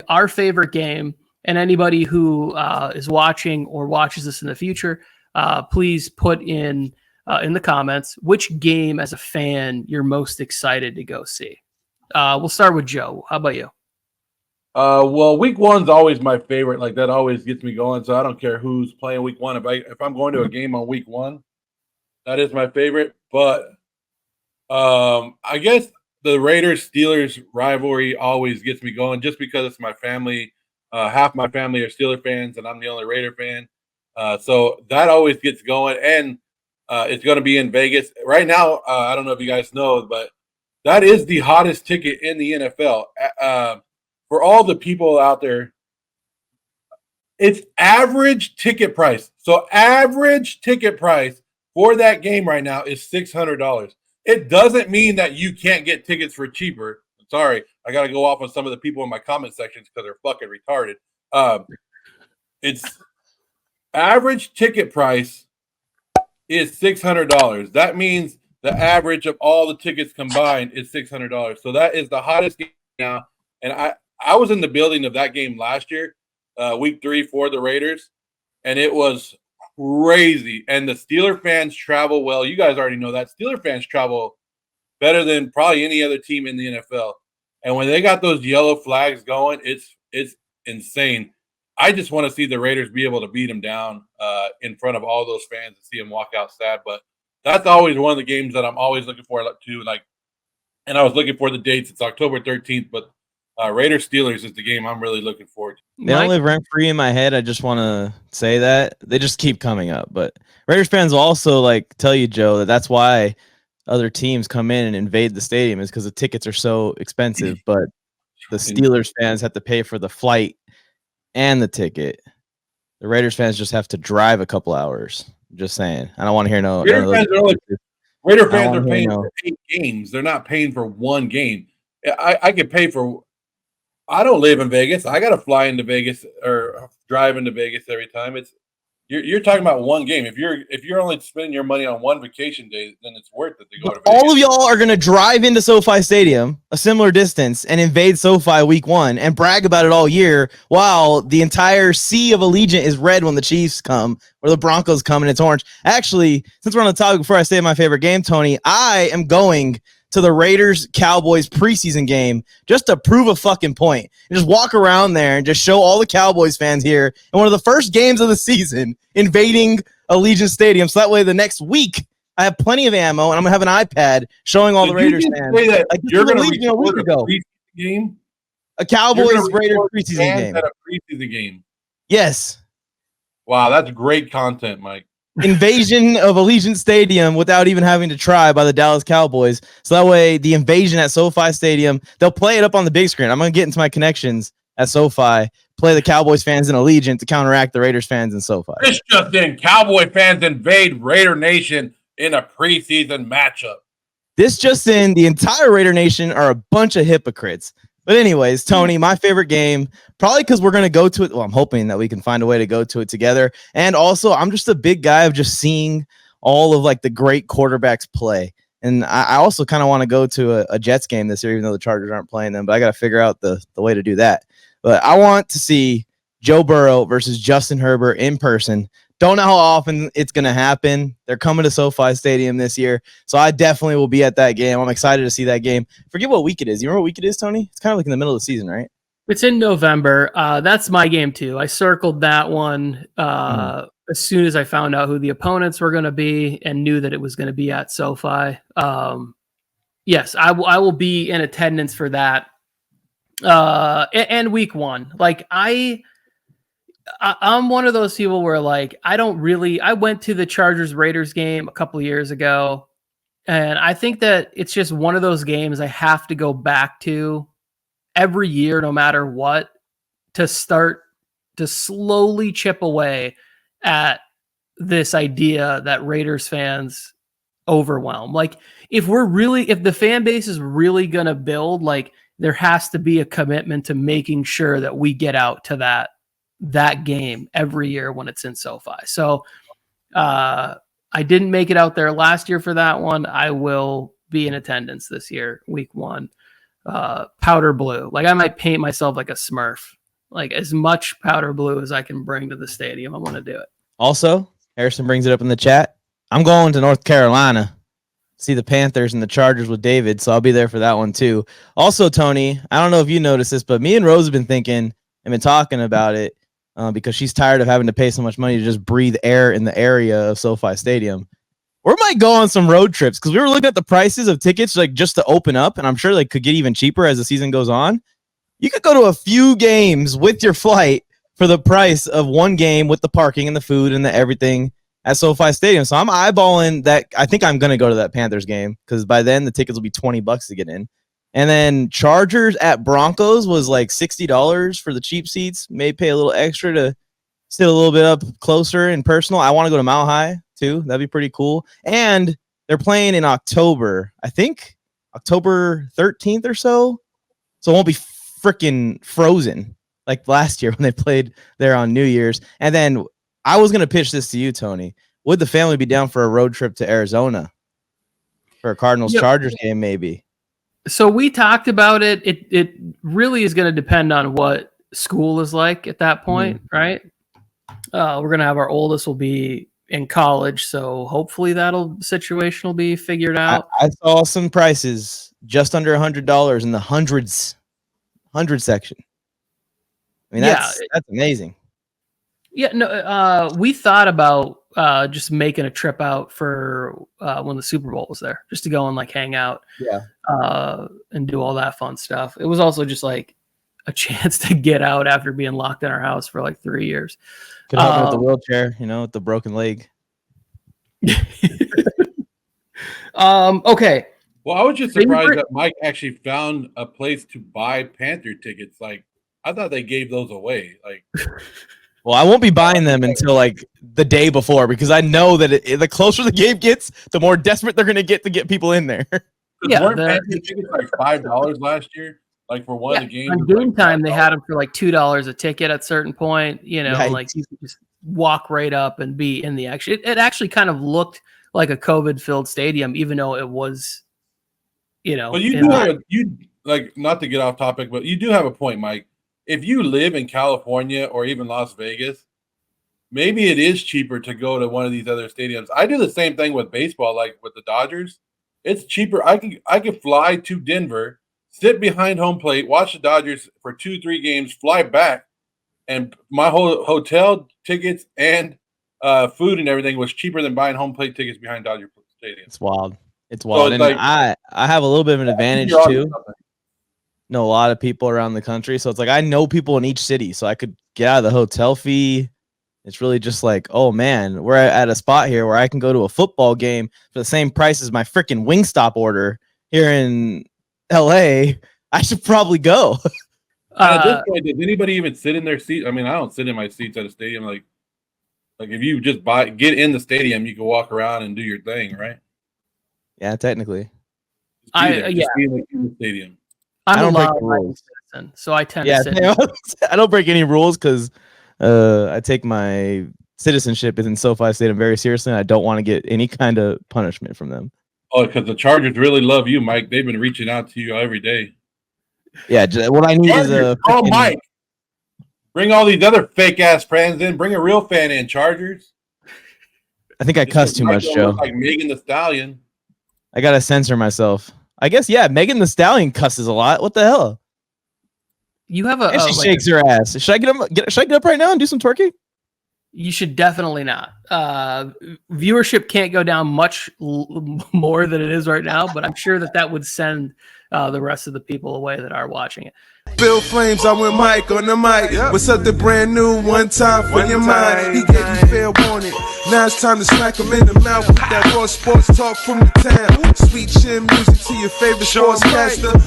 our favorite game. And anybody who is watching or watches this in the future, please put in the comments which game as a fan you're most excited to go see. We'll start with Joe. How about you? Well, week one's always my favorite. Like that always gets me going. So I don't care who's playing week one. If I'm going to a game on week one, that is my favorite. But I guess the Raiders-Steelers rivalry always gets me going just because it's my family. Half my family are Steeler fans, and I'm the only Raider fan. So that always gets going. And it's going to be in Vegas. Right now, I don't know if you guys know, but that is the hottest ticket in the NFL. For all the people out there, it's average ticket price. So average ticket price for that game right now is $600. It doesn't mean that you can't get tickets for cheaper. Sorry, I got to go off on some of the people in my comment sections because they're fucking retarded. It's average ticket price is $600. That means the average of all the tickets combined is $600. So that is the hottest game now. And I was in the building of that game last year, week 3 for the Raiders, and it was crazy. And the Steeler fans travel well. You guys already know that. Steeler fans travel better than probably any other team in the NFL. And when they got those yellow flags going, it's insane. I just want to see the Raiders be able to beat them down in front of all those fans and see them walk out sad. But that's always one of the games that I'm always looking forward to. And I was looking for the dates. It's October 13th, but Raiders-Steelers is the game I'm really looking forward to. They don't live rent-free in my head. I just want to say that. They just keep coming up. But Raiders fans will also tell you, Joe, that's why other teams come in and invade the stadium is because the tickets are so expensive. But the Steelers fans have to pay for the flight and the ticket. The Raiders fans just have to drive a couple hours. Just saying. I don't want to hear no. Raider fans are paying for 8 games. They're not paying for one game. I could pay for. I don't live in Vegas. I got to fly into Vegas or drive into Vegas every time. You're talking about one game. If you're only spending your money on one vacation day, then it's worth it to go to Vegas. All of y'all are going to drive into SoFi Stadium, a similar distance, and invade SoFi week 1 and brag about it all year while the entire sea of Allegiant is red when the Chiefs come or the Broncos come and it's orange. Actually, since we're on the topic, before I say my favorite game, Tony, I am going to the Raiders-Cowboys preseason game just to prove a fucking point. And just walk around there and just show all the Cowboys fans here in one of the first games of the season invading Allegiant Stadium. So that way the next week I have plenty of ammo and I'm going to have an iPad showing all the Raiders fans. You're going to a week ago. Game? A Cowboys-Raiders preseason game. At a preseason game. Yes. Wow, that's great content, Mike. Invasion of Allegiant Stadium without even having to try by the Dallas Cowboys. So that way, the invasion at SoFi Stadium, they'll play it up on the big screen. I'm going to get into my connections at SoFi, play the Cowboys fans in Allegiant to counteract the Raiders fans in SoFi. This just in, Cowboy fans invade Raider Nation in a preseason matchup. This just in, the entire Raider Nation are a bunch of hypocrites. But anyways, Tony, my favorite game, probably because we're going to go to it. Well, I'm hoping that we can find a way to go to it together. And also, I'm just a big guy of just seeing all of the great quarterbacks play. And I also kind of want to go to a Jets game this year, even though the Chargers aren't playing them. But I got to figure out the way to do that. But I want to see Joe Burrow versus Justin Herbert in person. Don't know how often it's going to happen. They're coming to SoFi Stadium this year, so I definitely will be at that game. I'm excited to see that game. Forget what week it is. You remember what week it is, Tony? It's kind of in the middle of the season, right? It's in November. That's my game, too. I circled that one as soon as I found out who the opponents were going to be and knew that it was going to be at SoFi. Yes, I will be in attendance for that. And week 1. I'm one of those people where I went to the Chargers Raiders game a couple of years ago, and I think that it's just one of those games I have to go back to every year, no matter what, to start to slowly chip away at this idea that Raiders fans overwhelm. If the fan base is really going to build, there has to be a commitment to making sure that we get out to that game every year when it's in SoFi. So I didn't make it out there last year for that one. I will be in attendance this year, week 1. Powder blue. I might paint myself like a Smurf Like as much powder blue as I can bring to the stadium, I'm going to do it. Also, Harrison brings it up in the chat. I'm going to North Carolina. See the Panthers and the Chargers with David, so I'll be there for that one too. Also, Tony, I don't know if you noticed this, but me and Rose have been thinking and been talking about it because she's tired of having to pay so much money to just breathe air in the area of SoFi Stadium. We might go on some road trips because we were looking at the prices of tickets like just to open up, and I'm sure they could get even cheaper as the season goes on. You could go to a few games with your flight for the price of one game with the parking and the food and the everything at SoFi Stadium. So I'm eyeballing that. I think I'm going to go to that Panthers game because by then the tickets will be $20 to get in. And then Chargers at Broncos was like $60 for the cheap seats. May pay a little extra to sit a little bit up closer and personal. I want to go to Mile High too. That'd be pretty cool. And they're playing in October. I think October 13th or so. So it won't be freaking frozen like last year when they played there on New Year's. And then I was going to pitch this to you, Tony. Would the family be down for a road trip to Arizona for a Cardinals-Chargers game maybe? So we talked about it. It really is going to depend on what school is like at that point, right? We're going to have our oldest will be in college, so hopefully situation will be figured out. I saw some prices just under $100 in the hundred section. I mean, that's amazing. Yeah, no, we thought about just making a trip out for when the Super Bowl was there, just to go and like hang out, and do all that fun stuff. It was also just like a chance to get out after being locked in our house for like 3 years. Could help with the wheelchair, with the broken leg. Okay. Well, I was just surprised that Mike actually found a place to buy Panther tickets. Like, I thought they gave those away. Like, well, I won't be buying them until like the day before because I know that the closer the game gets, the more desperate they're going to get people in there. Yeah, weren't Panther tickets like $5 last year? Like for one of the games. On game time, they had them for like $2 a ticket at a certain point. Like you could just walk right up and be in the action. It actually kind of looked like a COVID-filled stadium, even though it was, But you do have like, not to get off topic, but you do have a point, Mike. If you live in California or even Las Vegas, maybe it is cheaper to go to one of these other stadiums. I do the same thing with baseball, like with the Dodgers. It's cheaper. I can fly to Denver, sit behind home plate, watch the Dodgers for 2-3 games, fly back, and my whole hotel tickets and food and everything was cheaper than buying home plate tickets behind Dodger Stadium. It's wild. It's wild. So and like, I have a little bit of an advantage too. Know a lot of people around the country, so it's like I know people in each city, so I could get out of the hotel fee. It's really just like, oh man, we're at a spot here where I can go to a football game for the same price as my freaking Wingstop order here in LA. I should probably go. At this point, does anybody even sit in their seat? I mean, I don't sit in my seats at a stadium. Like if you just get in the stadium, you can walk around and do your thing, right? Yeah, technically. In the stadium. I don't break rules, citizen, so I tend to sit. I don't break any rules because I take my citizenship in SoFi Stadium very seriously, and I don't want to get any kind of punishment from them. Oh, because the Chargers really love you, Mike. They've been reaching out to you every day. Yeah, what I need is a. Oh, Mike, bring all these other fake ass fans in. Bring a real fan in, Chargers. I think I cuss too much, Joe. Like Megan Thee Stallion. I gotta censor myself. I guess, yeah, Megan Thee Stallion cusses a lot. What the hell? You have and she shakes her ass. Should I get up right now and do some twerking? You should definitely not. Viewership can't go down much more than it is right now, but I'm sure that would send the rest of the people away that are watching it. Bill Flames, I'm with Mike on the mic. What's something brand new, one time for your mind. He gave you fair warning. Now it's time to smack him in the mouth with that raw sports talk from the town. Sweet chin music to your favorite sportscaster.